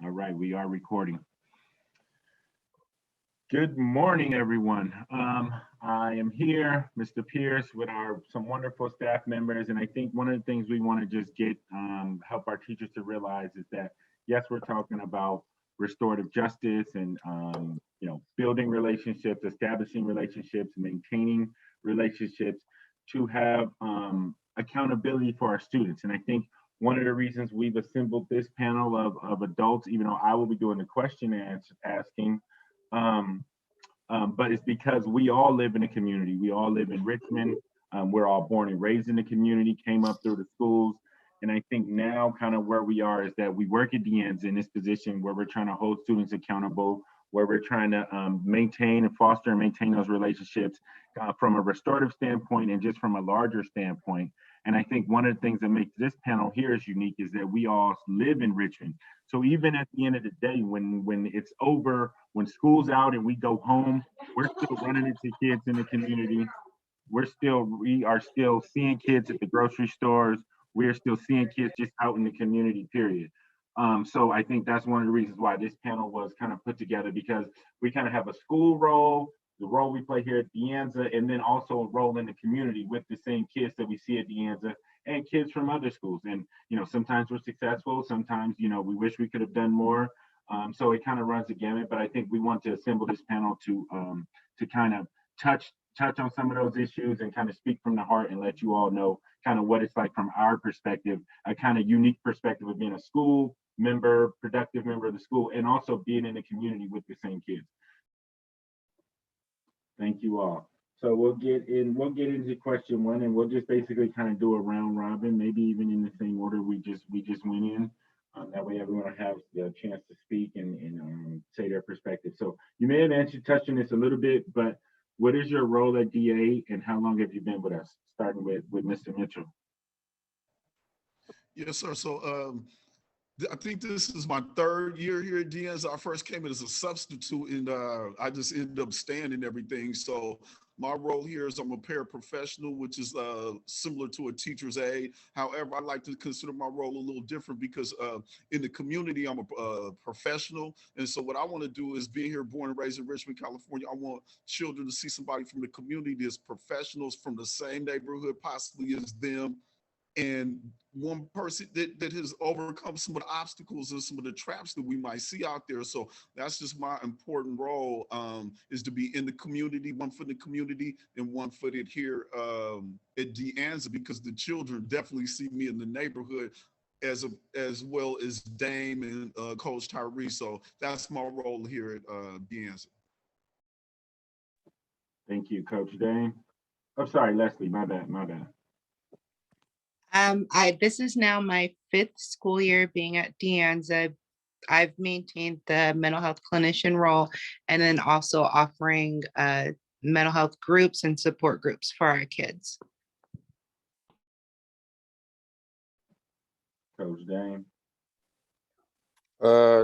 All right, we are recording. Good morning, everyone. I am here, Mr. Pierce, with some wonderful staff members, and I think one of the things we want to just get help our teachers to realize is that yes, we're talking about restorative justice and building relationships, establishing relationships, maintaining relationships to have accountability for our students. And I think one of the reasons we've assembled this panel of adults, even though I will be doing the question asking. But it's because we all live in a community. We all live in Richmond. We're all born and raised in the community, came up through the schools. And I think now kind of where we are is that we work at De Anza in this position where we're trying to hold students accountable, where we're trying to maintain and foster and maintain those relationships from a restorative standpoint and just from a larger standpoint. And I think one of the things that makes this panel here is unique is that we all live in Richmond. So even at the end of the day, when it's over, when school's out and we go home, we're still running into kids in the community. We are still seeing kids at the grocery stores. We're still seeing kids just out in the community, period. So I think that's one of the reasons why this panel was kind of put together, because we kind of have a school role, the role we play here at De Anza, and then also a role in the community with the same kids that we see at De Anza and kids from other schools. And, sometimes we're successful, sometimes, we wish we could have done more. So it kind of runs the gamut, but I think we want to assemble this panel to kind of touch on some of those issues and kind of speak from the heart and let you all know kind of what it's like from our perspective, a kind of unique perspective of being a school member, productive member of the school, and also being in the community with the same kids. Thank you all. So we'll get into question one, and we'll just basically kind of do a round robin, maybe even in the same order we just went in. That way everyone has the chance to speak and say their perspective. So you may have touched on this a little bit, but what is your role at DA and how long have you been with us? Starting with Mr. Mitchell. Yes, sir. So I think this is my third year here at De Anza. I first came in as a substitute and I just ended up staying in everything. So my role here is I'm a paraprofessional, which is similar to a teacher's aide. However, I like to consider my role a little different because in the community, I'm a professional. And so what I want to do is being here, born and raised in Richmond, California, I want children to see somebody from the community that's professionals from the same neighborhood possibly as them. And one person that has overcome some of the obstacles and some of the traps that we might see out there. So that's just my important role, is to be in the community, one foot in the community and one footed here at De Anza, because the children definitely see me in the neighborhood as well as Dame and Coach Tyree. So that's my role here at De Anza. Thank you, Coach Dame. I'm sorry, Leslie, my bad. This is now my 5th school year being at De Anza. I've maintained the mental health clinician role and then also offering mental health groups and support groups for our kids. Coach Dame.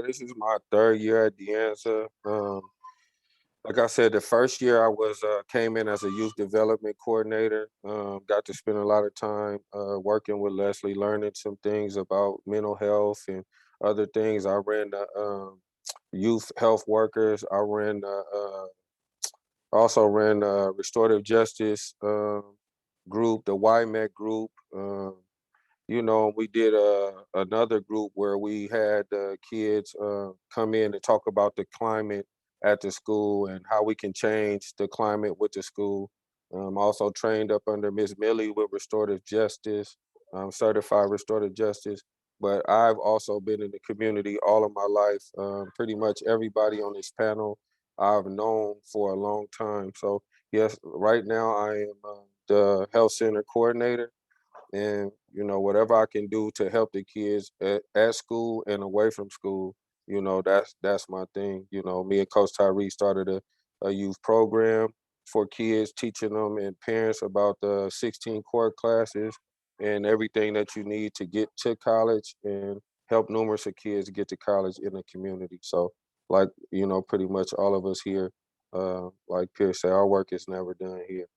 This is my 3rd year at De Anza. Like I said, the first year I was came in as a youth development coordinator. Got to spend a lot of time working with Leslie, learning some things about mental health and other things. I ran the youth health workers. I also ran the Restorative Justice group, the YMEC group. We did another group where we had kids come in and talk about the climate at the school and how we can change the climate with the school. Also trained up under Ms. Millie with Restorative Justice, certified Restorative Justice. But I've also been in the community all of my life. Pretty much everybody on this panel I've known for a long time. So yes, right now I am the health center coordinator. And, whatever I can do to help the kids at school and away from school, that's my thing. Me and Coach Tyree started a youth program for kids, teaching them and parents about the 16 core classes and everything that you need to get to college and help numerous of kids get to college in the community. So like, pretty much all of us here, like Pierce said, our work is never done here.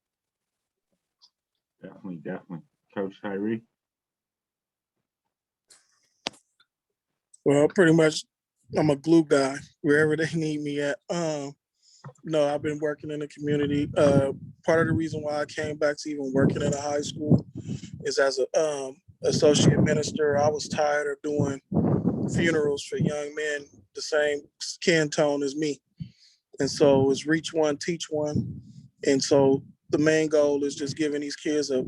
Definitely. Coach Tyree. Well, pretty much I'm a glue guy wherever they need me at. No, I've been working in the community. Part of the reason why I came back to even working in a high school is as a associate minister. I was tired of doing funerals for young men the same skin tone as me, and so it's reach one, teach one, and so the main goal is just giving these kids a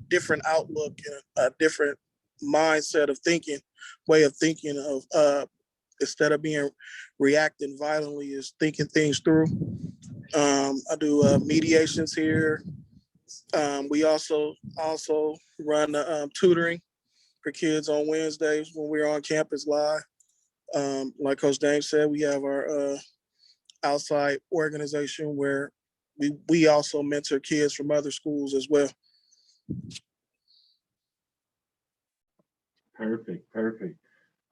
different outlook and a different mindset of thinking, way of thinking of instead of being reacting violently, is thinking things through. I do mediations here. We also run tutoring for kids on Wednesdays when we're on campus live. Like Coach Dane said, we have our outside organization where we also mentor kids from other schools as well. Perfect, perfect.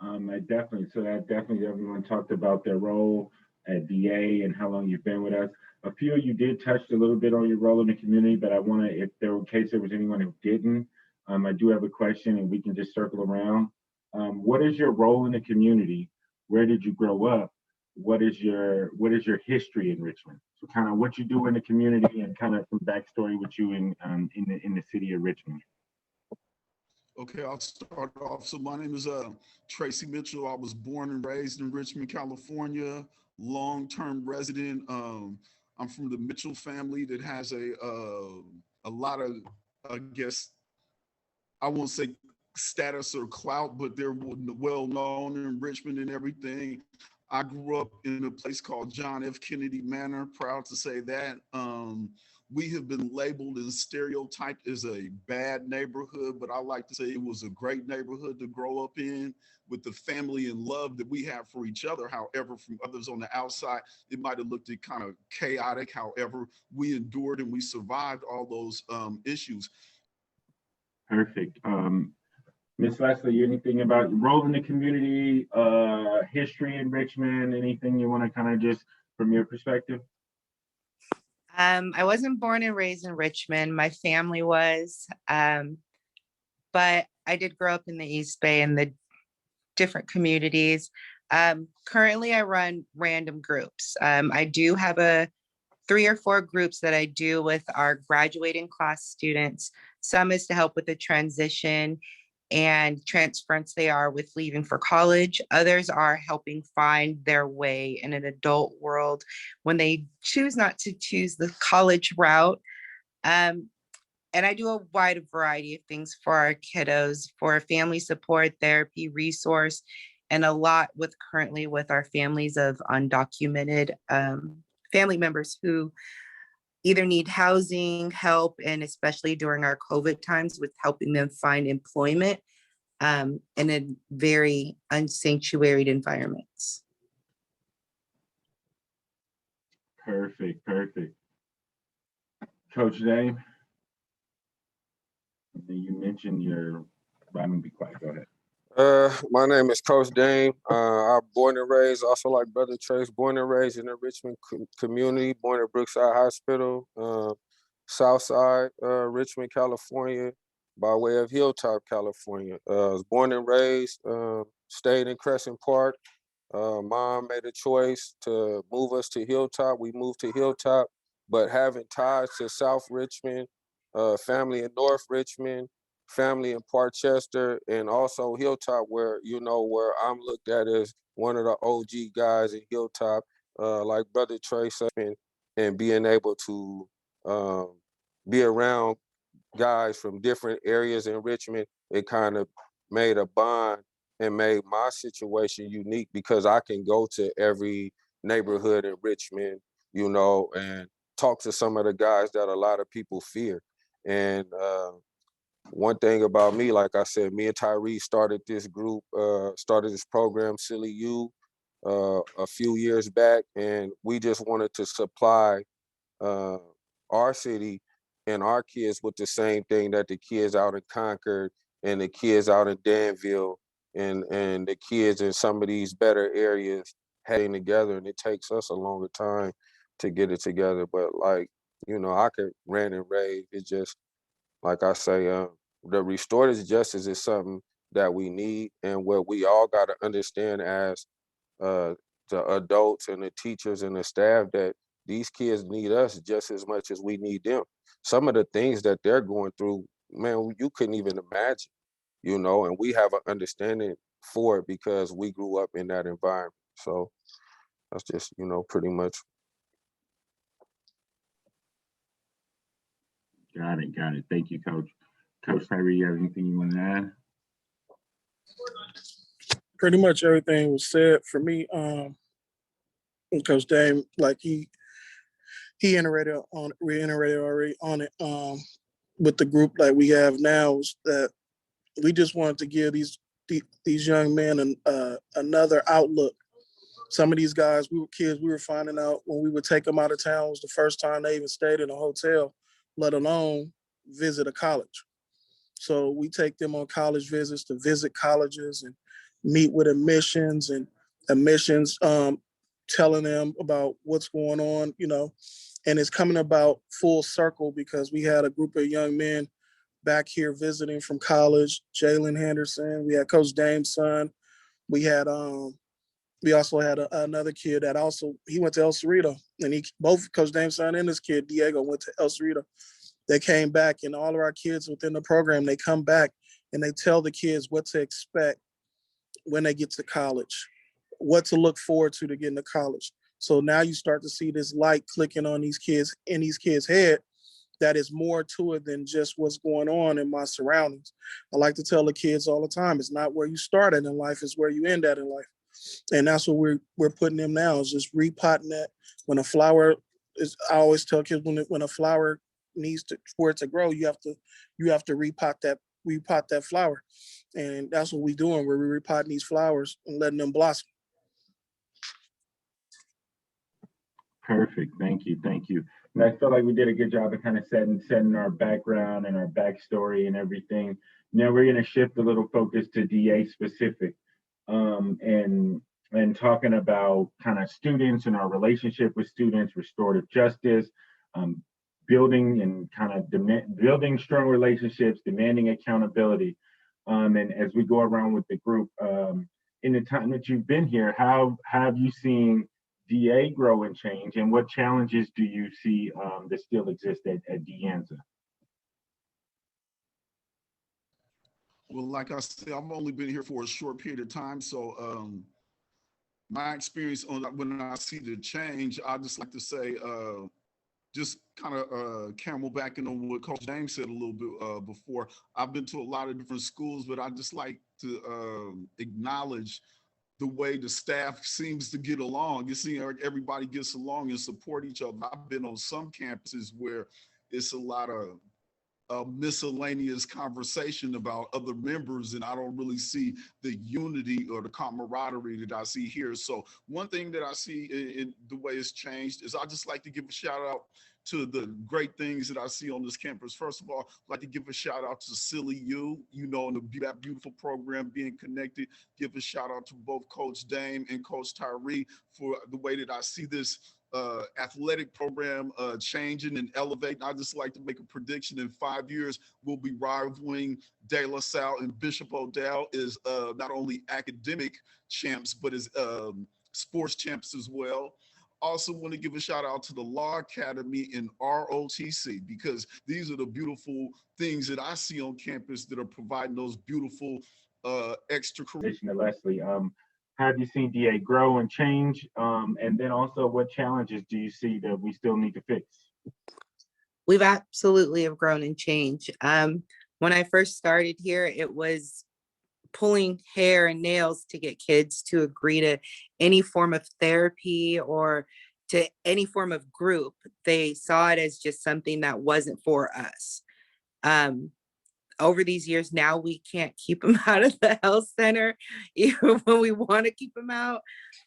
That definitely everyone talked about their role at DA and how long you've been with us. A few of you did touch a little bit on your role in the community, but I want to, if there, in case there was anyone who didn't, I do have a question and we can just circle around. What is your role in the community? Where did you grow up? What is your history in Richmond? So kind of what you do in the community and kind of some backstory with you in the city of Richmond. Okay, I'll start off. So my name is Tracy Mitchell. I was born and raised in Richmond, California, long-term resident. I'm from the Mitchell family that has a lot of, I guess, I won't say status or clout, but they're well known in Richmond and everything. I grew up in a place called John F. Kennedy Manor, proud to say that. We have been labeled and stereotyped as a bad neighborhood, but I like to say it was a great neighborhood to grow up in with the family and love that we have for each other. However, from others on the outside, it might have looked kind of chaotic. However, we endured and we survived all those issues. Perfect. Miss Leslie, anything about your role in the community, history in Richmond, anything you want to kind of just from your perspective? I wasn't born and raised in Richmond. My family was, but I did grow up in the East Bay and the different communities. Currently, I run random groups. I do have 3 or 4 groups that I do with our graduating class students. Some is to help with the transition and transference they are with leaving for college. Others are helping find their way in an adult world when they choose not to choose the college route. And I do a wide variety of things for our kiddos, for family support, therapy, resource, and a lot currently with our families of undocumented family members who either need housing help, and especially during our COVID times with helping them find employment in a very unsanctuaried environments. Perfect, perfect. Coach Dame, you mentioned I'm gonna be quiet, go ahead. My name is Coach Dame. I'm born and raised, also like Brother Trace, born and raised in the Richmond community, born at Brookside Hospital, Southside, Richmond, California, by way of Hilltop, California. I was born and raised, stayed in Crescent Park. Mom made a choice to move us to Hilltop. We moved to Hilltop, but having ties to South Richmond, family in North Richmond, family in Parkchester, and also Hilltop, where I'm looked at as one of the OG guys in Hilltop, like Brother Trace, and being able to be around guys from different areas in Richmond, it kind of made a bond and made my situation unique because I can go to every neighborhood in Richmond, and talk to some of the guys that a lot of people fear. And one thing about me, like I said, me and Tyree started this group, started this program, Silly You, a few years back, and we just wanted to supply our city and our kids with the same thing that the kids out in Concord and the kids out in Danville and the kids in some of these better areas having together. And it takes us a longer time to get it together. But I could rant and rave. It's just, like I say, the restorative justice is something that we need, and what we all got to understand as the adults and the teachers and the staff that these kids need us just as much as we need them. Some of the things that they're going through, man, you couldn't even imagine, you know, and we have an understanding for it because we grew up in that environment. So that's just, you know, pretty much. Got it. Got it. Thank you, Coach. Coach Tyree, you have anything you want to add? Pretty much everything was said for me. Coach Dame, like he reiterated already on it. With the group like we have now, is that we just wanted to give these young men another outlook. Some of these guys, we were finding out when we would take them out of town was the first time they even stayed in a hotel, let alone visit a college. So we take them on college visits to visit colleges and meet with admissions, telling them about what's going on, you know, and it's coming about full circle because we had a group of young men back here visiting from college. Jalen Henderson, we had Coach Dame's son. We also had another kid that he went to El Cerrito, and both Coach Dame's son and this kid Diego went to El Cerrito. They came back, and all of our kids within the program, they come back and they tell the kids what to expect when they get to college, what to look forward to getting to college. So now you start to see this light clicking on these kids in these kids' head that is more to it than just what's going on in my surroundings. I like to tell the kids all the time, it's not where you started in life, it's where you end at in life. And that's what we're putting them now, is just repotting that. When a flower is, I always tell kids when a flower needs to, for it to grow, you have to repot that flower. And that's what we're doing. We're repotting these flowers and letting them blossom. Perfect. Thank you. Thank you. And I feel like we did a good job of kind of setting our background and our backstory and everything. Now we're going to shift a little focus to DA specific, and talking about kind of students and our relationship with students, restorative justice, building and kind of building strong relationships, demanding accountability. And as we go around with the group, in the time that you've been here, how have you seen DA grow and change, and what challenges do you see that still exist at De Anza? Well, like I said, I've only been here for a short period of time, so my experience on when I see the change, I just like to say, just kind of camelbacking on what Coach James said a little bit before. I've been to a lot of different schools, but I just like to acknowledge the way the staff seems to get along. You see, everybody gets along and support each other. I've been on some campuses where it's a lot of miscellaneous conversation about other members, and I don't really see the unity or the camaraderie that I see here. So one thing that I see in the way it's changed is I just like to give a shout out to the great things that I see on this campus. First of all, I'd like to give a shout out to Silly U, you know, and that beautiful program being connected. Give a shout out to both Coach Dame and Coach Tyree for the way that I see this athletic program changing and elevating. I just like to make a prediction in 5 years, we'll be rivaling De La Salle and Bishop O'Dell is not only academic champs, but as sports champs as well. Also want to give a shout out to the Law Academy in ROTC, because these are the beautiful things that I see on campus that are providing those beautiful extracurricular. Leslie, have you seen DA grow and change? And then also, what challenges do you see that we still need to fix? We've absolutely have grown and changed. When I first started here, it was pulling hair and nails to get kids to agree to any form of therapy or to any form of group. They saw it as just something that wasn't for us. Over these years, now we can't keep them out of the health center, even when we want to keep them out.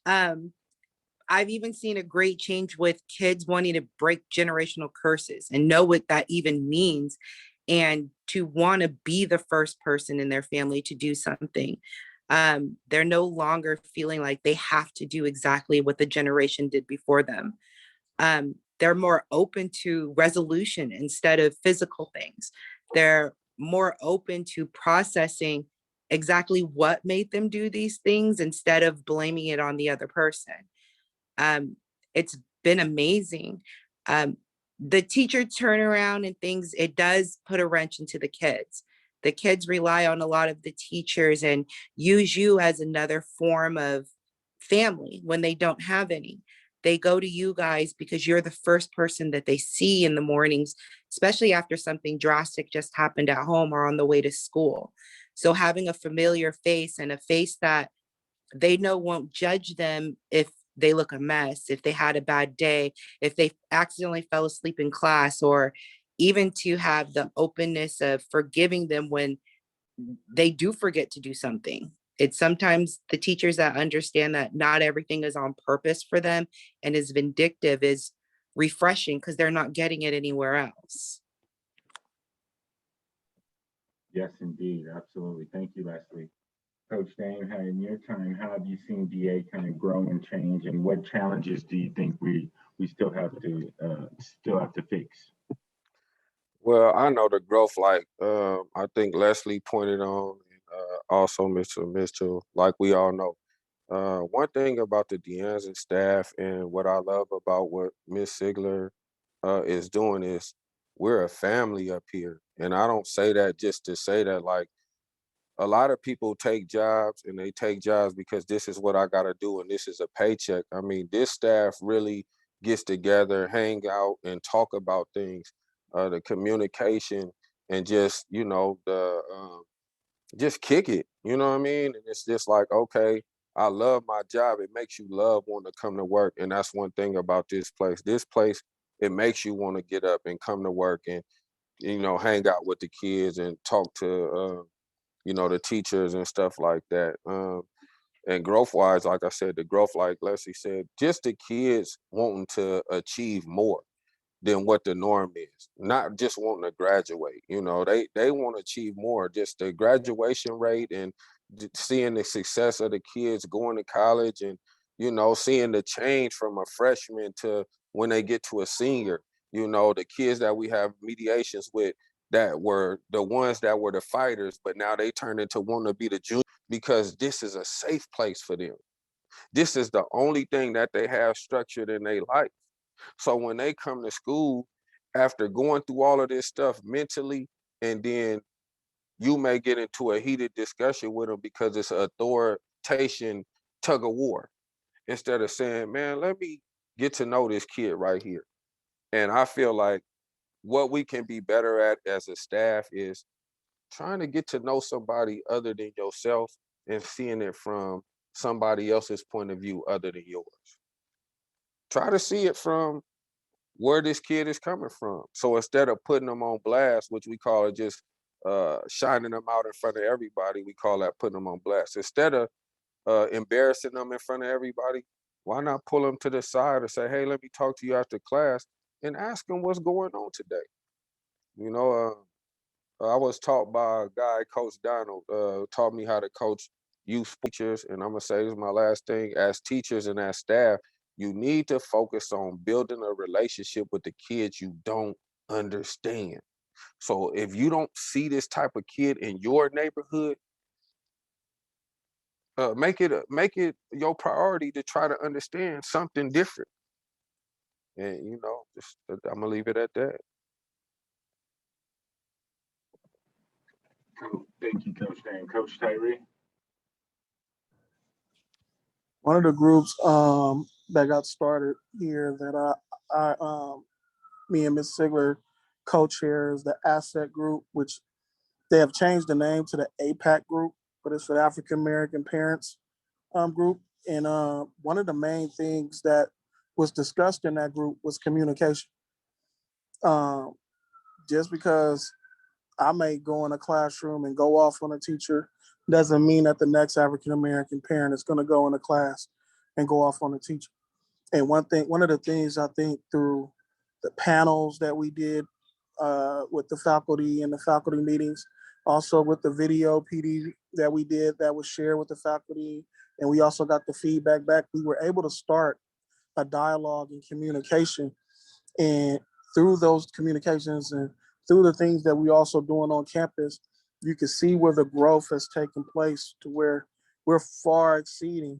I've even seen a great change with kids wanting to break generational curses and know what that even means, and to want to be the first person in their family to do something. They're no longer feeling like they have to do exactly what the generation did before them. They're more open to resolution instead of physical things. They're more open to processing exactly what made them do these things instead of blaming it on the other person. It's been amazing. The teacher turnaround and things, it does put a wrench into the kids. The kids rely on a lot of the teachers and use you as another form of family when they don't have any. They go to you guys because you're the first person that they see in the mornings, especially after something drastic just happened at home or on the way to school. So having a familiar face and a face that they know won't judge them if they look a mess, if they had a bad day, if they accidentally fell asleep in class, or even to have the openness of forgiving them when they do forget to do something. It's sometimes the teachers that understand that not everything is on purpose for them and is vindictive is refreshing because they're not getting it anywhere else. Yes, indeed. Absolutely. Thank you, Leslie. Coach Dane, how in your time, how have you seen DA kind of grow and change, and what challenges do you think we still have to fix? Well, I know the growth, like I think Leslie pointed on, and also Mr. Mitchell, like we all know. One thing about the Deanza staff and what I love about what Miss Sigler is doing is we're a family up here. And I don't say that just to say that, like, a lot of people take jobs and they take jobs because this is what I got to do and this is a paycheck. I mean, this staff really gets together, hang out, and talk about things, the communication, and just, you know, the just kick it. You know what I mean? And it's just like, okay, I love my job. It makes you love wanting to come to work. And that's one thing about this place. This place, it makes you want to get up and come to work and, you know, hang out with the kids and talk to, you know, the teachers and stuff like that. And growth wise, like I said, the growth, like Leslie said, just the kids wanting to achieve more than what the norm is. Not just wanting to graduate. You know, they want to achieve more. Just the graduation rate and seeing the success of the kids going to college, and you know, seeing the change from a freshman to when they get to a senior. You know, the kids that we have mediations with that were the ones that were the fighters, but now they turned into wanting to be the junior because this is a safe place for them. This is the only thing that they have structured in their life. So when they come to school, after going through all of this stuff mentally, and then you may get into a heated discussion with them because it's an authorization tug of war, instead of saying, man, let me get to know this kid right here. And I feel like what we can be better at as a staff is trying to get to know somebody other than yourself and seeing it from somebody else's point of view other than yours. Try to see it from where this kid is coming from. So instead of putting them on blast, which we call it just shining them out in front of everybody, we call that putting them on blast. Instead of embarrassing them in front of everybody, why not pull them to the side and say, hey, let me talk to you after class and ask them what's going on today. You know, I was taught by a guy, Coach Donald, taught me how to coach youth teachers. And I'm going to say this is my last thing. As teachers and as staff, you need to focus on building a relationship with the kids you don't understand. So if you don't see this type of kid in your neighborhood, make it your priority to try to understand something different. And you know, just, I'm gonna leave it at that. Cool. Thank you, Coach Dane. Coach Tyree. One of the groups that got started here that me and Ms. Sigler co-chair is the Asset Group, which they have changed the name to the APAC Group, but it's for the African American Parents group. And one of the main things that was discussed in that group was communication. Um, just because I may go in a classroom and go off on a teacher doesn't mean that the next African American parent is going to go in a class and go off on a teacher. And one of the things I think through the panels that we did with the faculty and the faculty meetings, also with the video PD that we did that was shared with the faculty, and we also got the feedback back, we were able to start a dialogue and communication. And through those communications and through the things that we also doing on campus, you can see where the growth has taken place to where we're far exceeding.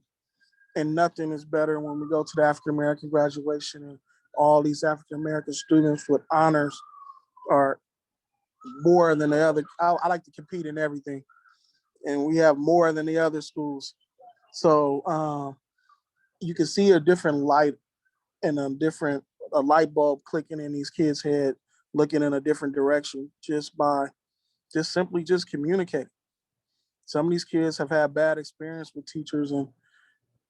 And nothing is better when we go to the African American graduation and all these African American students with honors are more than the other. I like to compete in everything, and we have more than the other schools. So you can see a different light and a light bulb clicking in these kids' head, looking in a different direction just by simply communicating. Some of these kids have had bad experience with teachers, and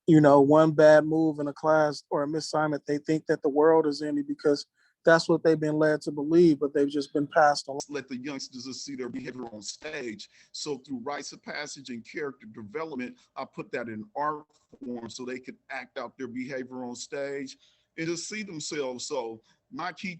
one bad move in a class or a misassignment, they think that the world is ending because that's what they've been led to believe, but they've just been passed along. Let the youngsters see their behavior on stage. So through rites of passage and character development, I put that in art form so they can act out their behavior on stage and to see themselves. So my key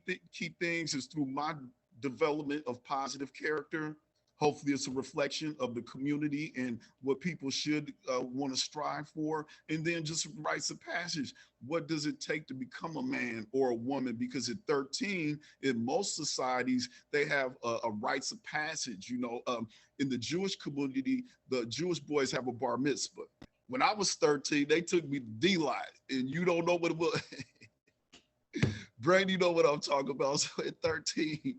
things is through my development of positive character. Hopefully it's a reflection of the community and what people should want to strive for. And then just rites of passage. What does it take to become a man or a woman? Because at 13, in most societies, they have a rites of passage. In the Jewish community, the Jewish boys have a bar mitzvah. When I was 13, they took me to D-Line, and you don't know what it was. Brandon, you know what I'm talking about. So at 13,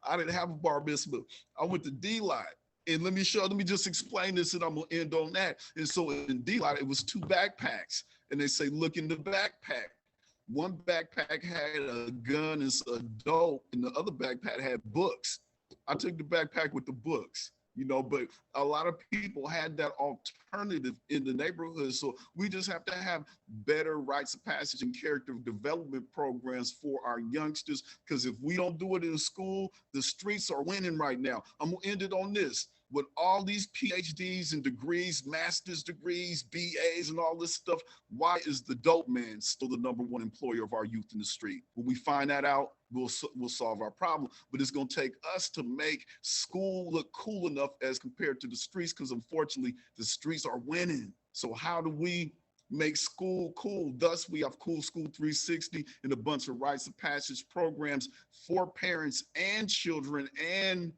I didn't have a bar mitzvah. I went to D-Line. And let me just explain this, and I'm gonna end on that. And so in D-Line, it was 2 backpacks. And they say, look in the backpack. One backpack had a gun and a dope, and the other backpack had books. I took the backpack with the books. But a lot of people had that alternative in the neighborhood. So we just have to have better rites of passage and character development programs for our youngsters. Because if we don't do it in school, the streets are winning right now. I'm gonna end it on this. With all these PhDs and degrees, master's degrees, BAs, and all this stuff, why is the dope man still the #1 employer of our youth in the street? When we find that out, we'll solve our problem. But it's going to take us to make school look cool enough as compared to the streets, because unfortunately, the streets are winning. So how do we make school cool? Thus, we have Cool School 360 and a bunch of rites of passage programs for parents and children and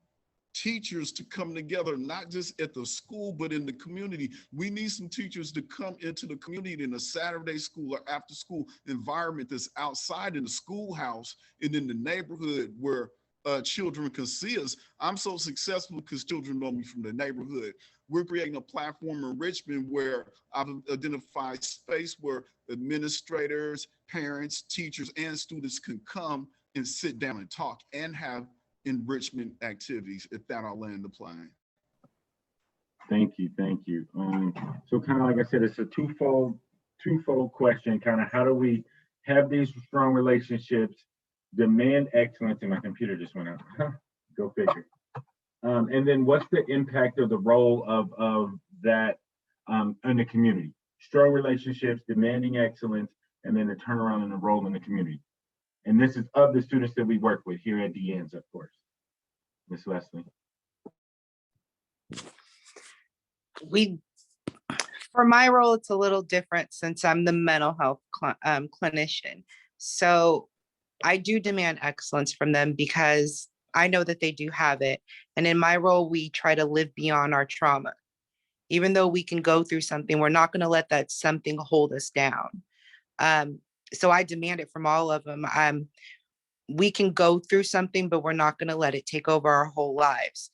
teachers to come together, not just at the school, but in the community. We need some teachers to come into the community in a Saturday school or after school environment that's outside in the schoolhouse and in the neighborhood where children can see us. I'm so successful because children know me from the neighborhood. We're creating a platform in Richmond where I've identified space where administrators, parents, teachers, and students can come and sit down and talk and have enrichment activities. If that, I'll land the plane. Thank you. So kind of like I said, it's a twofold question. Kind of how do we have these strong relationships, demand excellence, and my computer just went out. Go figure. And then what's the impact of the role of that in the community? Strong relationships, demanding excellence, and then the turnaround and the role in the community. And this is of the students that we work with here at De Anza, of course. Ms. Leslie. For my role, it's a little different since I'm the mental health clinician. So I do demand excellence from them because I know that they do have it. And in my role, we try to live beyond our trauma. Even though we can go through something, we're not going to let that something hold us down. So I demand it from all of them. We can go through something, but we're not going to let it take over our whole lives.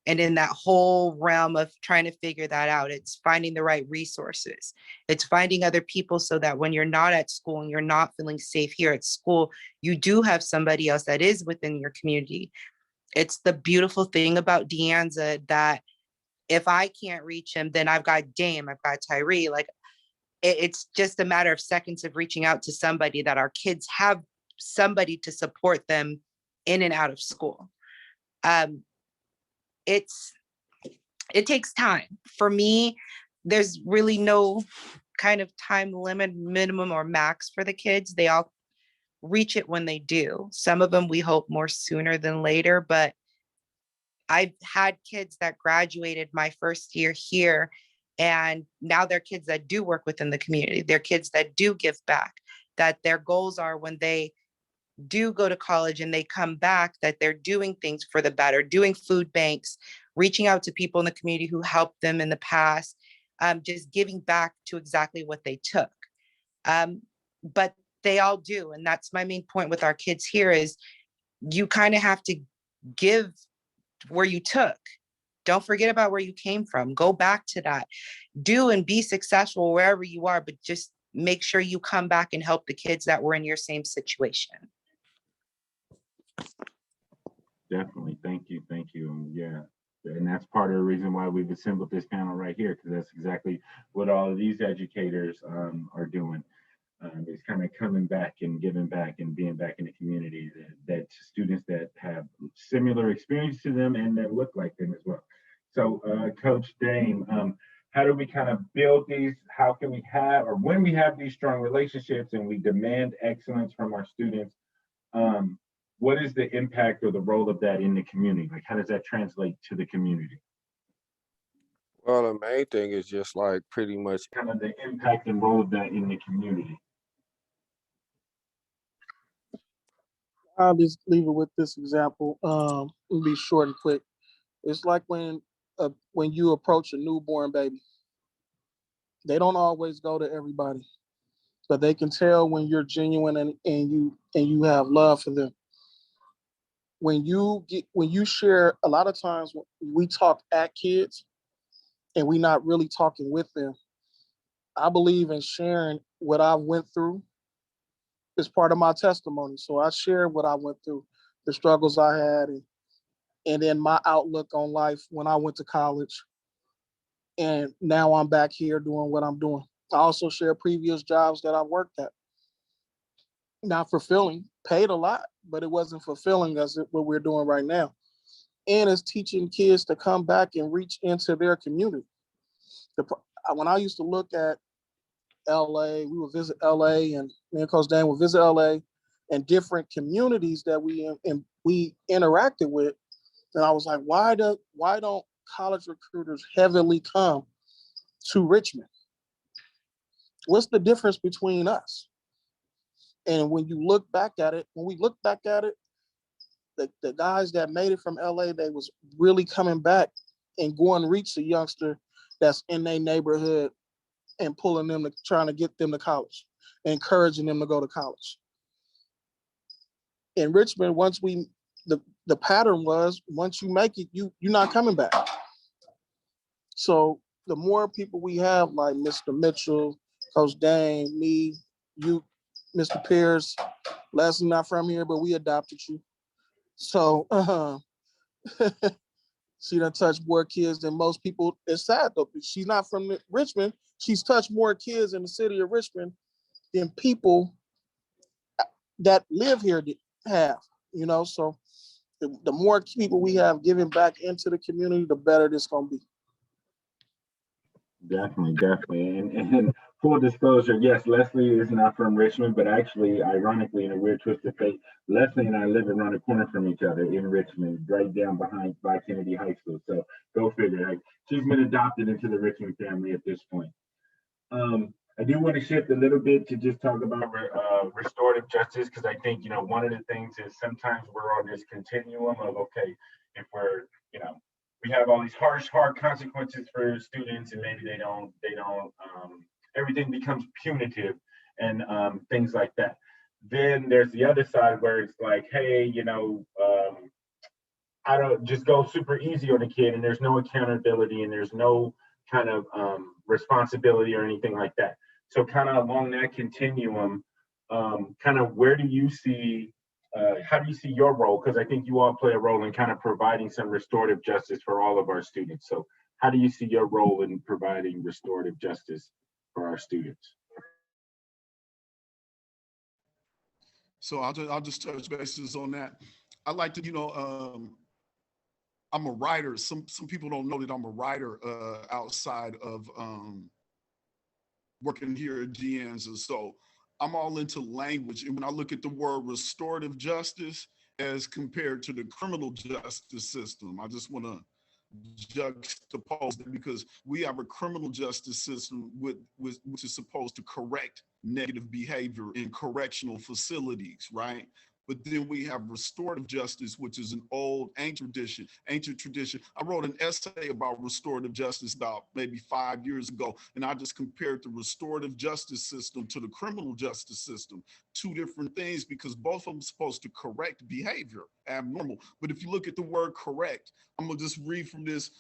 And in that whole realm of trying to figure that out, it's finding the right resources. It's finding other people so that when you're not at school and you're not feeling safe here at school, you do have somebody else that is within your community. It's the beautiful thing about De Anza that if I can't reach him, then I've got Dame, I've got Tyree. Like it's just a matter of seconds of reaching out to somebody that our kids have somebody to support them in and out of school. It takes time. For me, there's really no kind of time limit, minimum or max for the kids. They all reach it when they do. Some of them we hope more sooner than later, but I've had kids that graduated my first year here, and now they're kids that do work within the community. They're kids that do give back, that their goals are when they do go to college and they come back, that they're doing things for the better, doing food banks, reaching out to people in the community who helped them in the past, just giving back to exactly what they took. But they all do. And that's my main point with our kids here is you kind of have to give where you took. Don't forget about where you came from. Go back to that. Do and be successful wherever you are, but just make sure you come back and help the kids that were in your same situation. Definitely. Thank you. Thank you. And yeah. And that's part of the reason why we've assembled this panel right here, because that's exactly what all of these educators are doing. It's kind of coming back and giving back and being back in the community that students that have similar experience to them and that look like them as well. So Coach Dame, how do we kind of build these? How can we have, or when we have these strong relationships and we demand excellence from our students, what is the impact or the role of that in the community? Like, how does that translate to the community? Well, the main thing is just like pretty much kind of the impact and role of that in the community. I'll just leave it with this example. It'll be short and quick. It's like when you approach a newborn baby. They don't always go to everybody, but they can tell when you're genuine and you have love for them. When you share, a lot of times we talk at kids and we're not really talking with them. I believe in sharing what I went through. It's part of my testimony. So I share what I went through, the struggles I had, and then my outlook on life when I went to college. And now I'm back here doing what I'm doing. I also share previous jobs that I worked at. Not fulfilling, paid a lot, but it wasn't fulfilling as what we're doing right now. And it's teaching kids to come back and reach into their community. When I used to look at LA, we would visit LA, and me and Coach Dan would visit LA and different communities that we interacted with. And I was like, why don't college recruiters heavily come to Richmond? What's the difference between us? And when we look back at it, the guys that made it from LA, they was really coming back and going to reach the youngster that's in their neighborhood and pulling them to trying to get them to college, encouraging them to go to college. In Richmond, the pattern was once you make it, you're not coming back. So the more people we have, like Mr. Mitchell, Coach Dane, me, you, Mr. Pierce, Leslie not from here, but we adopted you. So she done touched more kids than most people. It's sad though, she's not from Richmond. She's touched more kids in the city of Richmond than people that live here have, so the more people we have giving back into the community, the better this gonna be. Definitely. And full disclosure, yes, Leslie is not from Richmond, but actually, ironically, in a weird twist of fate, Leslie and I live around the corner from each other in Richmond, right down by Kennedy High School. So go figure. Like, she's been adopted into the Richmond family at this point. I do want to shift a little bit to just talk about restorative justice, because I think, one of the things is sometimes we're on this continuum of, okay, if we're, we have all these hard consequences for students, and maybe they don't, everything becomes punitive and things like that. Then there's the other side where it's like, hey, I don't just go super easy on the kid, and there's no accountability and there's no kind of responsibility or anything like that. So kind of along that continuum, kind of where do you see, how do you see your role? Because I think you all play a role in kind of providing some restorative justice for all of our students. So how do you see your role in providing restorative justice for our students? So I'll just touch bases on that. I like to, I'm a writer. Some people don't know that I'm a writer outside of working here at Deanza. So I'm all into language. And when I look at the word restorative justice as compared to the criminal justice system, I just want to juxtapose that, because we have a criminal justice system which is supposed to correct negative behavior in correctional facilities, right? But then we have restorative justice, which is an old, ancient tradition. I wrote an essay about restorative justice about maybe 5 years ago, and I just compared the restorative justice system to the criminal justice system. Two different things, because both of them are supposed to correct behavior, abnormal. But if you look at the word correct, I'm gonna just read from this.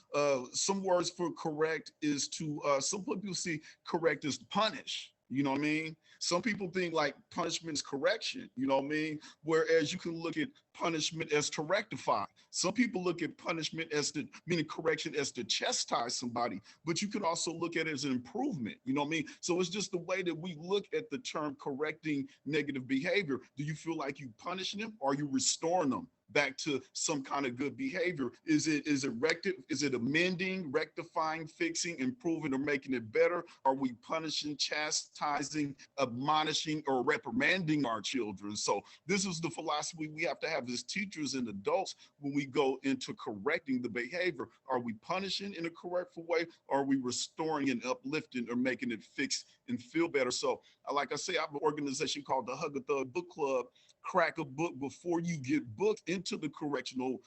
Some words for correct is to, some people see correct as punish. You know what I mean? Some people think like punishment is correction, you know what I mean? Whereas you can look at punishment as to rectify. Some people look at punishment as to, meaning correction, as to chastise somebody, but you can also look at it as an improvement, you know what I mean? So it's just the way that we look at the term correcting negative behavior. Do you feel like you punishing them, or are you restoring them back to some kind of good behavior? Is it amending, rectifying, fixing, improving, or making it better? Are we punishing, chastising, admonishing, or reprimanding our children? So this is the philosophy we have to have as teachers and adults when we go into correcting the behavior. Are we punishing in a correctful way? Or are we restoring and uplifting or making it fix and feel better? So like I say, I have an organization called the Hug a Thug Book Club. Crack a book before you get booked into the correctional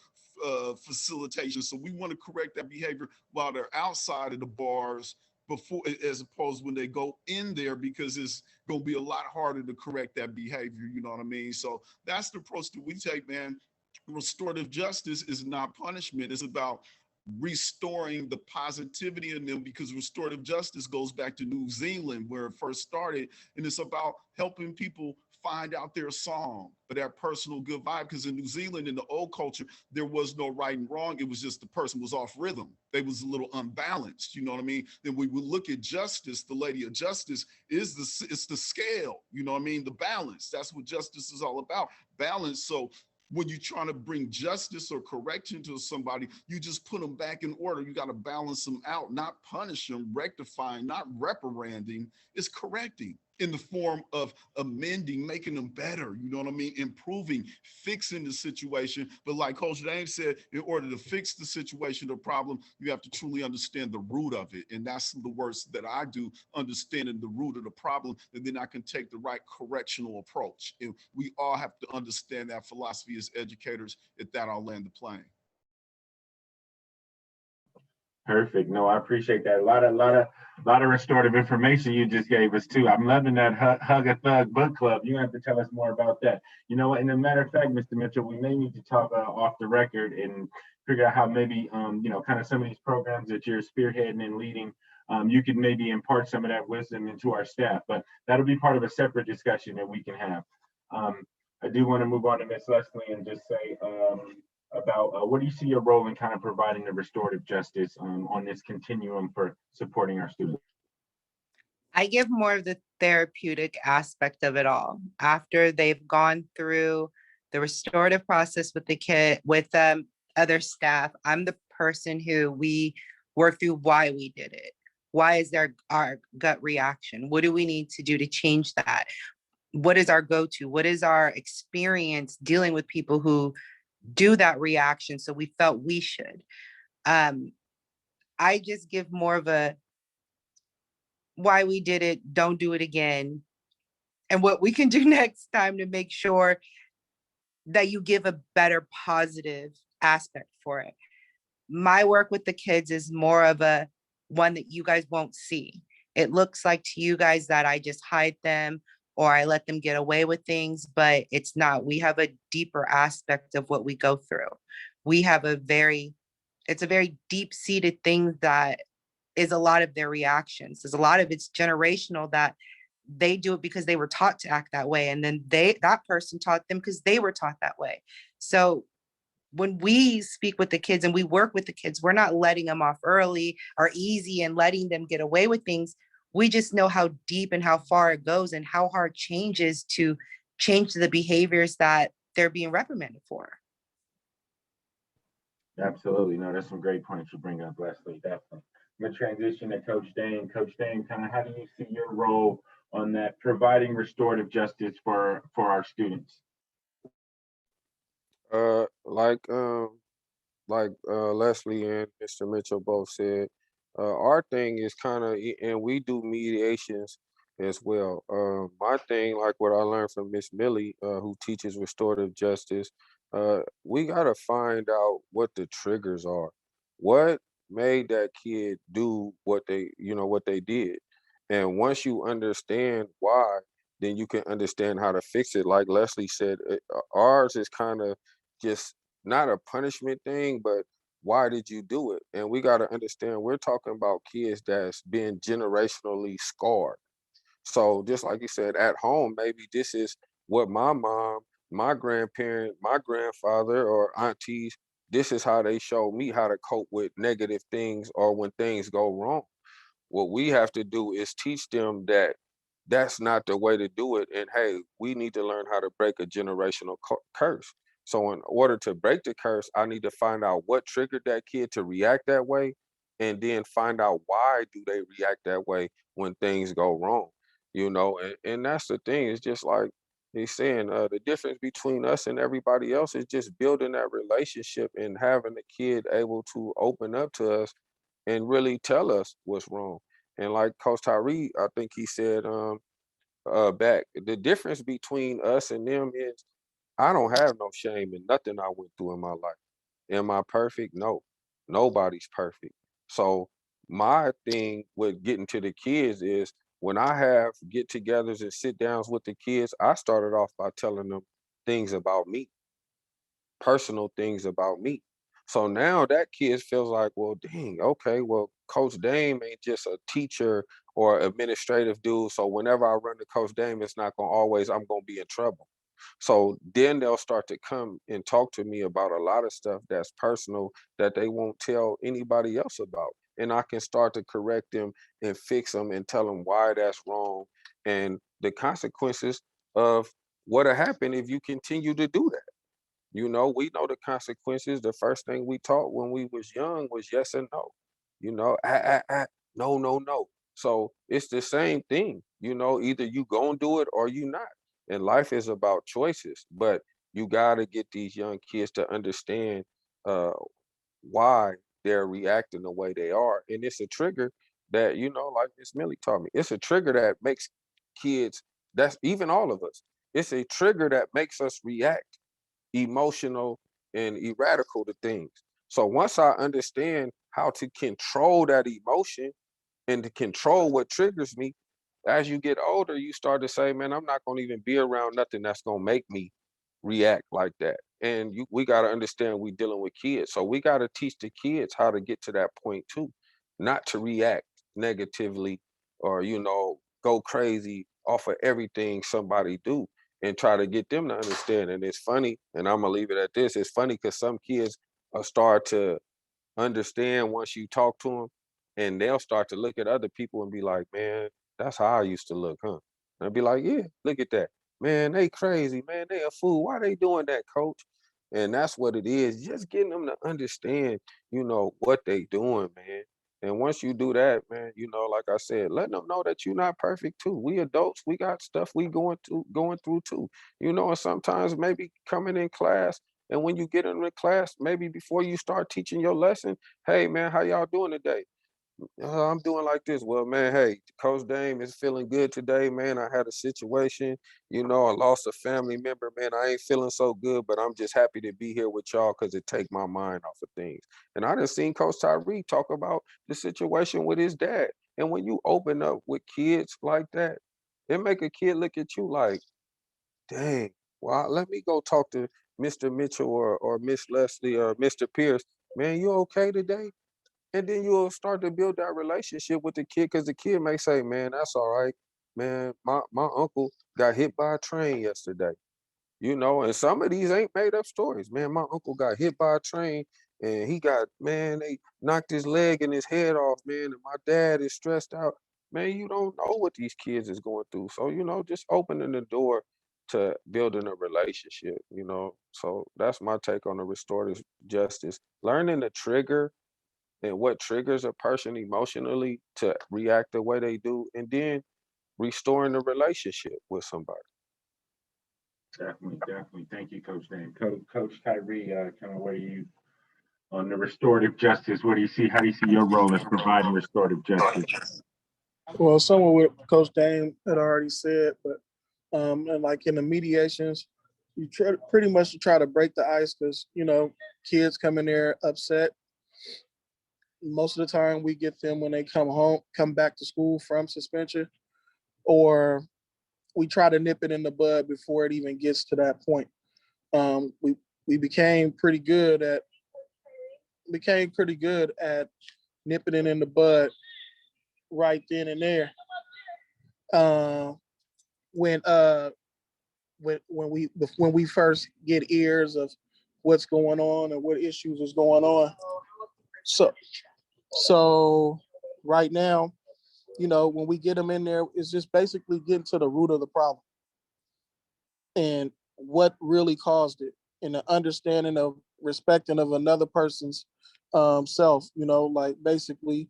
facilitation. So we want to correct that behavior while they're outside of the bars, before, as opposed when they go in there, because it's going to be a lot harder to correct that behavior. You know what I mean? So that's the approach that we take, man. Restorative justice is not punishment. It's about restoring the positivity in them, because restorative justice goes back to New Zealand where it first started, and it's about helping people find out their song, but that personal good vibe. Because in New Zealand, in the old culture, there was no right and wrong. It was just the person was off rhythm. They was a little unbalanced. You know what I mean? Then we would look at justice. The lady of justice is it's the scale. You know what I mean? The balance. That's what justice is all about. Balance. So when you're trying to bring justice or correction to somebody, you just put them back in order. You got to balance them out, not punish them, rectifying, not reprimanding. It's correcting in the form of amending, making them better, you know what I mean? Improving, fixing the situation. But like Coach James said, in order to fix the situation, the problem, you have to truly understand the root of it. And that's the work that I do, understanding the root of the problem, and then I can take the right correctional approach. And we all have to understand that philosophy as educators. At that, I'll land the plane. Perfect. No, I appreciate that. A lot of restorative information you just gave us too. I'm loving that Hug a Thug book club. You have to tell us more about that. You know what? And a matter of fact, Mr. Mitchell, we may need to talk off the record and figure out how maybe kind of some of these programs that you're spearheading and leading, you could maybe impart some of that wisdom into our staff. But that'll be part of a separate discussion that we can have. I do want to move on to Ms. Leslie and just say about what do you see your role in kind of providing the restorative justice on this continuum for supporting our students? I give more of the therapeutic aspect of it all. After they've gone through the restorative process with the kid, with other staff, I'm the person who we work through why we did it. Why is there our gut reaction? What do we need to do to change that? What is our go-to? What is our experience dealing with people who do that reaction? So we felt we should. I just give more of a why we did it, don't do it again, and what we can do next time to make sure that you give a better positive aspect for it. My work with the kids is more of a one that you guys won't see. It looks like to you guys that I just hide them or I let them get away with things, but it's not. We have a deeper aspect of what we go through. We have it's a very deep-seated thing that is a lot of their reactions. There's a lot of it's generational, that they do it because they were taught to act that way. And then that person taught them because they were taught that way. So when we speak with the kids and we work with the kids, we're not letting them off early or easy and letting them get away with things. We just know how deep and how far it goes and how hard change is to change the behaviors that they're being reprimanded for. Absolutely. No, that's some great points you bring up, Leslie. Definitely. I'm going to transition to Coach Dane. Coach Dane, kind of how do you see your role on that, providing restorative justice for our students? Like Leslie and Mr. Mitchell both said, our thing is kind of, and we do mediations as well. My thing, like what I learned from Miss Millie, who teaches restorative justice, we gotta find out what the triggers are. What made that kid do what what they did? And once you understand why, then you can understand how to fix it. Like Leslie said, ours is kind of just not a punishment thing, but why did you do it? And we got to understand we're talking about kids that's been generationally scarred. So just like you said, at home, maybe this is what my mom, my grandparent, my grandfather, or aunties, this is how they showed me how to cope with negative things or when things go wrong. What we have to do is teach them that that's not the way to do it. And hey, we need to learn how to break a generational curse. So in order to break the curse, I need to find out what triggered that kid to react that way, and then find out why do they react that way when things go wrong. And that's the thing. It's just like he's saying, the difference between us and everybody else is just building that relationship and having the kid able to open up to us and really tell us what's wrong. And like Coach Tyree, I think he said back, the difference between us and them is I don't have no shame in nothing I went through in my life. Am I perfect? No. Nobody's perfect. So my thing with getting to the kids is when I have get-togethers and sit downs with the kids, I started off by telling them things about me, personal things about me. So now that kid feels like, well, dang, okay, well, Coach Dame ain't just a teacher or administrative dude. So whenever I run to Coach Dame, it's not I'm gonna be in trouble. So then they'll start to come and talk to me about a lot of stuff that's personal that they won't tell anybody else about. And I can start to correct them and fix them and tell them why that's wrong and the consequences of what'll happen if you continue to do that. We know the consequences. The first thing we taught when we was young was yes and no. No, no, no. So it's the same thing. Either you gonna do it or you not. And life is about choices. But you gotta get these young kids to understand uh, why they're reacting the way they are. And it's a trigger that, like Miss Millie taught me, it's a trigger that makes kids, that's even all of us, it's a trigger that makes us react emotional and erratical to things. So once I understand how to control that emotion and to control what triggers me, as you get older, you start to say, man, I'm not going to even be around nothing that's going to make me react like that. And we got to understand we dealing with kids. So we got to teach the kids how to get to that point too, not to react negatively or, go crazy off of everything somebody do and try to get them to understand. And it's funny, and I'm gonna leave it at this. It's funny because some kids start to understand once you talk to them, and they'll start to look at other people and be like, man, that's how I used to look, huh? And I'll be like, yeah, look at that. Man, they crazy, man, they a fool. Why they doing that, coach? And that's what it is, just getting them to understand, what they doing, man. And once you do that, man, like I said, letting them know that you're not perfect too. We adults, we got stuff we going through too. And sometimes maybe coming in class, and when you get in the class, maybe before you start teaching your lesson, hey man, how y'all doing today? I'm doing like this. Well, man, hey, Coach Dame is feeling good today, man. I had a situation, I lost a family member, man. I ain't feeling so good, but I'm just happy to be here with y'all because it take my mind off of things. And I done seen Coach Tyree talk about the situation with his dad. And when you open up with kids like that, it make a kid look at you like, dang, well, let me go talk to Mr. Mitchell or Miss Leslie or Mr. Pierce. Man, you okay today? And then you'll start to build that relationship with the kid because the kid may say, man, that's all right. Man, my uncle got hit by a train yesterday. And some of these ain't made up stories. Man, my uncle got hit by a train and they knocked his leg and his head off, man. And my dad is stressed out. Man, you don't know what these kids is going through. So, just opening the door to building a relationship. So that's my take on the restorative justice. Learning the trigger and what triggers a person emotionally to react the way they do, and then restoring the relationship with somebody. Definitely, definitely. Thank you, Coach Dan. Coach Tyree, kind of where you on the restorative justice? What do you see? How do you see your role as providing restorative justice? Well, some of what Coach Dame had already said, but and like in the mediations, you pretty much try to break the ice because kids come in there upset. Most of the time, we get them when they come back to school from suspension, or we try to nip it in the bud before it even gets to that point. We became pretty good at nipping it in the bud right then and there. Uh, when when we first get ears of what's going on and what issues is going on. So right now, when we get them in there, it's just basically getting to the root of the problem and what really caused it, and the understanding of respecting of another person's self. Like basically,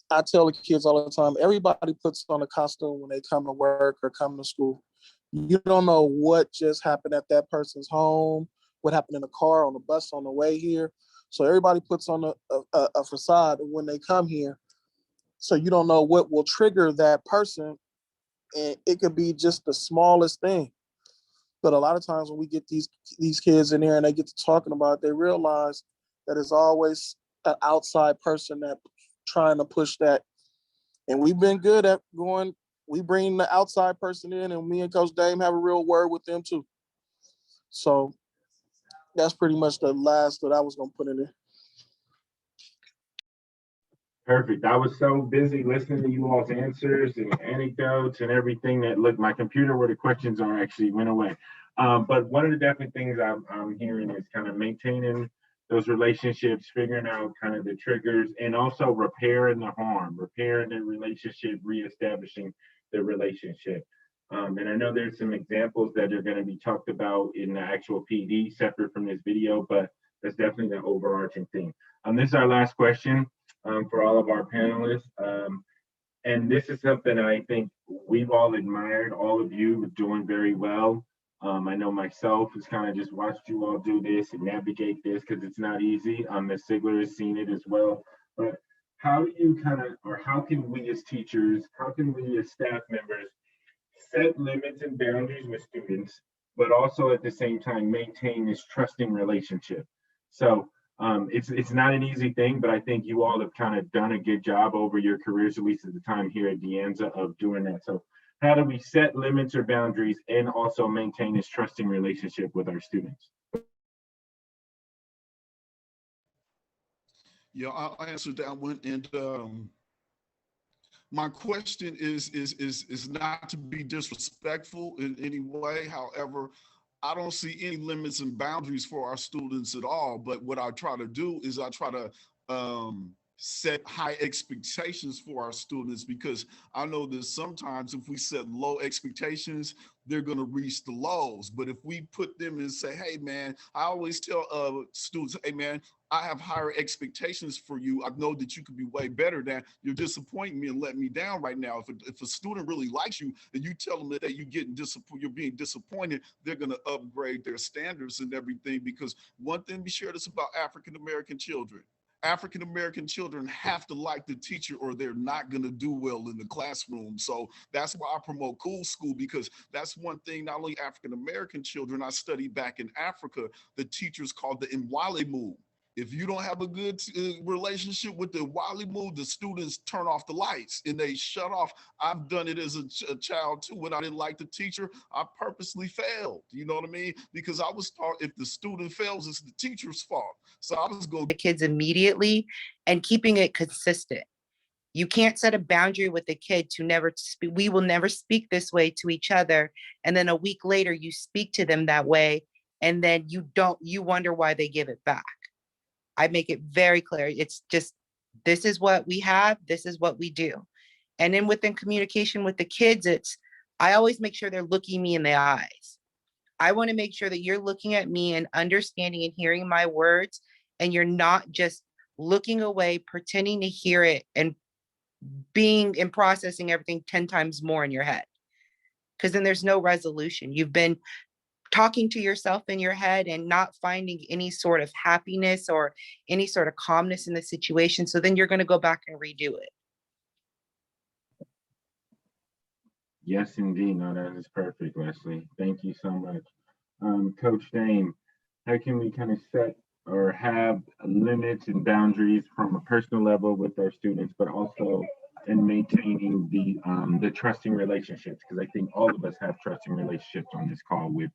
I tell the kids all the time, everybody puts on a costume when they come to work or come to school. You don't know what just happened at that person's home, what happened in the car, on the bus, on the way here. So everybody puts on a facade when they come here. So you don't know what will trigger that person. And it could be just the smallest thing. But a lot of times when we get these kids in here and they get to talking about it, they realize that it's always an outside person that trying to push that. And we've been good at we bring the outside person in, and me and Coach Dame have a real word with them too. So that's pretty much the last that I was going to put in there. Perfect. I was so busy listening to you all's answers and anecdotes and everything that look, my computer where the questions are actually went away. But one of the definite things I'm hearing is kind of maintaining those relationships, figuring out kind of the triggers, and also repairing the harm, repairing the relationship, reestablishing the relationship. And I know there's some examples that are going to be talked about in the actual PD separate from this video, but that's definitely the overarching thing. This is our last question for all of our panelists. And this is something I think we've all admired. All of you are doing very well. I know myself has kind of just watched you all do this and navigate this because it's not easy. Ms. Sigler has seen it as well. But how do you or how can we as teachers, how can we as staff members set limits and boundaries with students, but also at the same time maintain this trusting relationship? So it's not an easy thing, but I think you all have kind of done a good job over your careers, at least at the time here at De Anza, of doing that. So how do we set limits or boundaries and also maintain this trusting relationship with our students? Yeah, I'll answer that one. And my question is not to be disrespectful in any way. However, I don't see any limits and boundaries for our students at all. But what I try to do is I try to set high expectations for our students, because I know that sometimes if we set low expectations, they're going to reach the lows. But if we put them and say, hey, man, I always tell students, hey, man, I have higher expectations for you. I know that you could be way better than. You're disappointing me and letting me down right now. If a student really likes you and you tell them that you're being disappointed, they're going to upgrade their standards and everything. Because one thing we shared is about African-American children. African-American children have to like the teacher or they're not going to do well in the classroom. So that's why I promote Cool School, because that's one thing, not only African-American children, I studied back in Africa, the teachers called the Mwalimu. If you don't have a good relationship with the Walimu, the students turn off the lights and they shut off. I've done it as a child too. When I didn't like the teacher, I purposely failed. You know what I mean? Because I was taught if the student fails, it's the teacher's fault. So I was going the kids immediately and keeping it consistent. You can't set a boundary with the kid to never speak. We will never speak this way to each other. And then a week later, you speak to them that way. And then you wonder why they give it back. I make it very clear. It's just, this is what we have. This is what we do. And then within communication with the kids, I always make sure they're looking me in the eyes. I want to make sure that you're looking at me and understanding and hearing my words, and you're not just looking away, pretending to hear it and being and processing everything 10 times more in your head. Because then there's no resolution. You've been talking to yourself in your head and not finding any sort of happiness or any sort of calmness in the situation. So then you're going to go back and redo it. Yes, indeed. No, that is perfect, Leslie. Thank you so much. Coach Dame, how can we kind of set or have limits and boundaries from a personal level with our students, but also in maintaining the trusting relationships? Because I think all of us have trusting relationships on this call with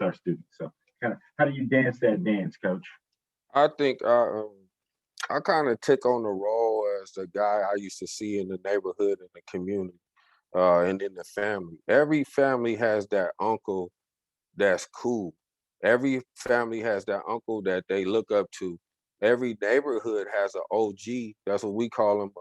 our students. So, kind of, how do you dance that dance, Coach? I think I kind of took on the role as the guy I used to see in the neighborhood and the community, and in the family. Every family has that uncle that's cool. Every family has that uncle that they look up to. Every neighborhood has an OG. That's what we call him.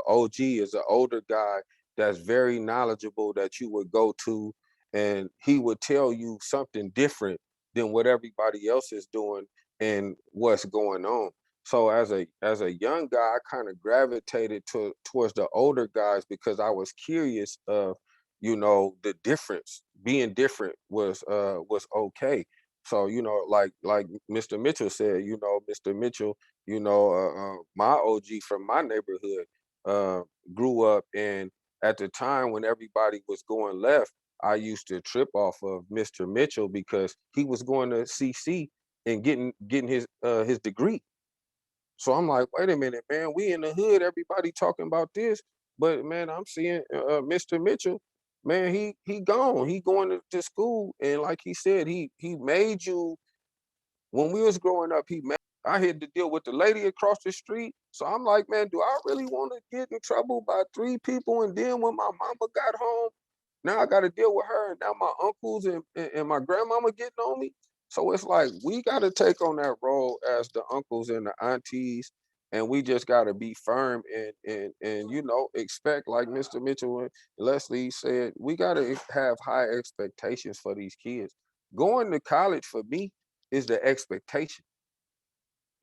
OG is an older guy that's very knowledgeable that you would go to, and he would tell you something different than what everybody else is doing and what's going on. So as a young guy, I kind of gravitated towards the older guys because I was curious of, the difference. Being different was okay. So, like Mr. Mitchell said, Mr. Mitchell, my OG from my neighborhood uh grew up, and at the time when everybody was going left, I used to trip off of Mr. Mitchell because he was going to CC and getting his degree. So I'm like, wait a minute, man, we in the hood, everybody talking about this, but man, I'm seeing Mr. Mitchell, man, he gone, he going to school, and like he said, he made you. When we was growing up, I had to deal with the lady across the street. So I'm like, man, do I really want to get in trouble by three people? And then when my mama got home, now I got to deal with her, and now my uncles and my grandmama getting on me. So it's like we got to take on that role as the uncles and the aunties, and we just got to be firm and expect, like Mr. Mitchell and Leslie said, we got to have high expectations for these kids. Going to college for me is the expectation.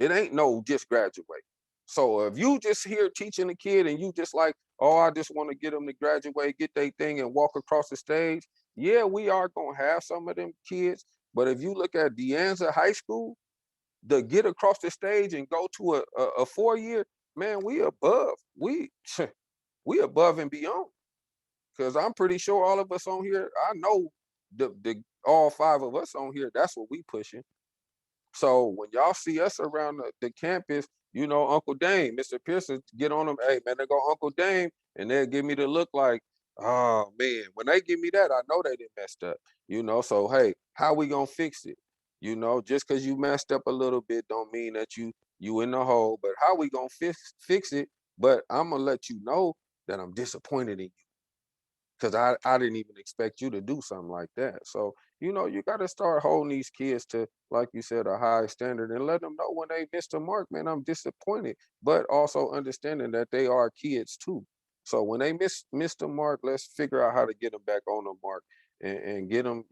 It ain't no just graduate. So if you just here teaching a kid and you just like, oh, I just want to get them to graduate, get their thing and walk across the stage, yeah, we are gonna have some of them kids. But if you look at De Anza High School, the get across the stage and go to a 4 year, man, we above. We above and beyond. Cause I'm pretty sure all of us on here, I know the all five of us on here, that's what we pushing. So when y'all see us around the campus, Uncle Dame, Mr. Pearson, get on them. Hey, man, they go Uncle Dame, and they'll give me the look like, oh, man. When they give me that, I know they didn't messed up, So, hey, how we going to fix it? Just because you messed up a little bit don't mean that you in the hole, but how we going to fix it? But I'm going to let you know that I'm disappointed in you because I didn't even expect you to do something like that. So, you got to start holding these kids to, like you said, a high standard and let them know when they miss the mark, man, I'm disappointed, but also understanding that they are kids too. So when they miss the mark, let's figure out how to get them back on the mark and get them,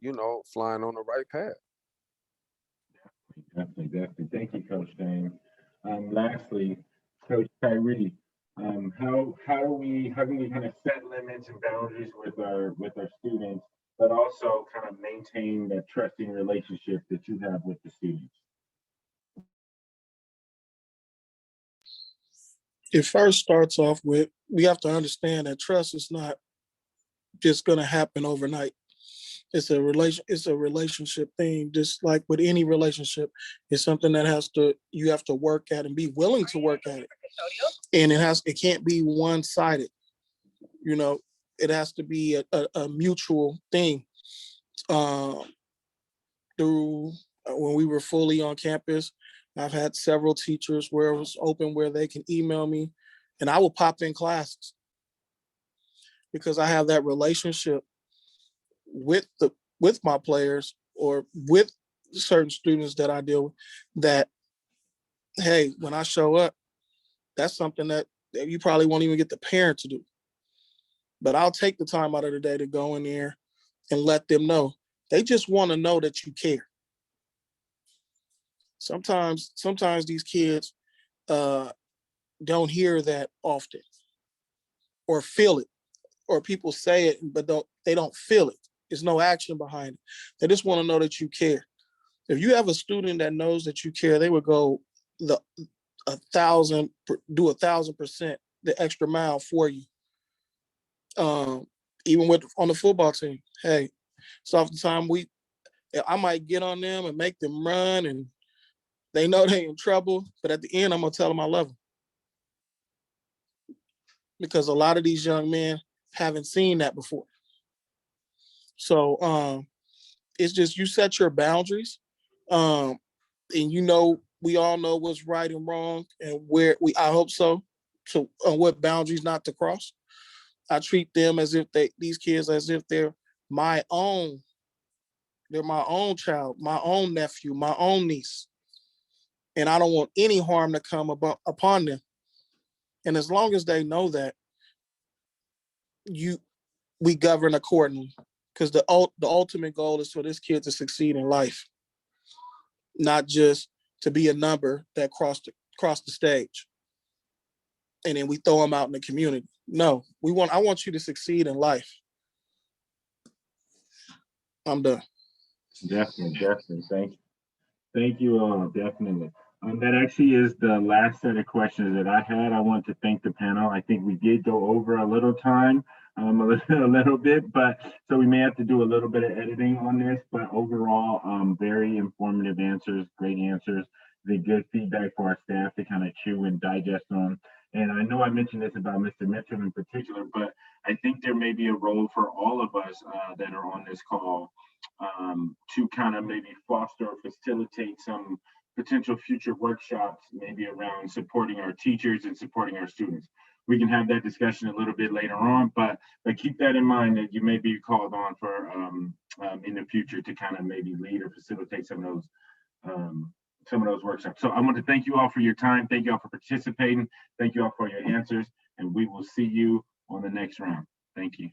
flying on the right path. Definitely. Thank you, Coach Dane. Lastly, Coach Tyree, how can we kind of set limits and boundaries with our students, but also kind of maintain that trusting relationship that you have with the students? It first starts off with, we have to understand that trust is not just going to happen overnight. It's a relationship thing, just like with any relationship. It's something that you have to work at and be willing to work at it. And it can't be one-sided. It has to be a mutual thing. Through when we were fully on campus, I've had several teachers where it was open, where they can email me, and I will pop in classes because I have that relationship with my players or with certain students that I deal with, that, hey, when I show up, that's something that you probably won't even get the parent to do. But I'll take the time out of the day to go in there and let them know. They just want to know that you care. Sometimes these kids don't hear that often or feel it, or people say it, but they don't feel it. There's no action behind it. They just want to know that you care. If you have a student that knows that you care, they would go do 1,000% the extra mile for you. even with on the football team. Hey, so oftentimes I might get on them and make them run, and they know they in trouble. But at the end, I'm gonna tell them I love them, because a lot of these young men haven't seen that before. So it's just, you set your boundaries, and we all know what's right and wrong, and I hope so, to what boundaries not to cross. I treat them as if these kids as if they're my own. They're my own child, my own nephew, my own niece, and I don't want any harm to come upon them. And as long as they know that, we govern accordingly, because the ultimate goal is for this kid to succeed in life, not just to be a number that crossed the stage and then we throw them out in the community. No, I want you to succeed in life. I'm done. Definitely. Thank you, definitely. That actually is the last set of questions that I had. I want to thank the panel. I think we did go over a little time, a little bit, but so we may have to do a little bit of editing on this, but overall, very informative answers, great answers, the good feedback for our staff to kind of chew and digest on. And I know I mentioned this about Mr. Mitchell in particular, but I think there may be a role for all of us that are on this call to kind of maybe foster or facilitate some potential future workshops, maybe around supporting our teachers and supporting our students. We can have that discussion a little bit later on, but keep that in mind that you may be called on for in the future to kind of maybe lead or facilitate some of those workshops. So I want to thank you all for your time. Thank you all for participating. Thank you all for your answers, and we will see you on the next round. Thank you.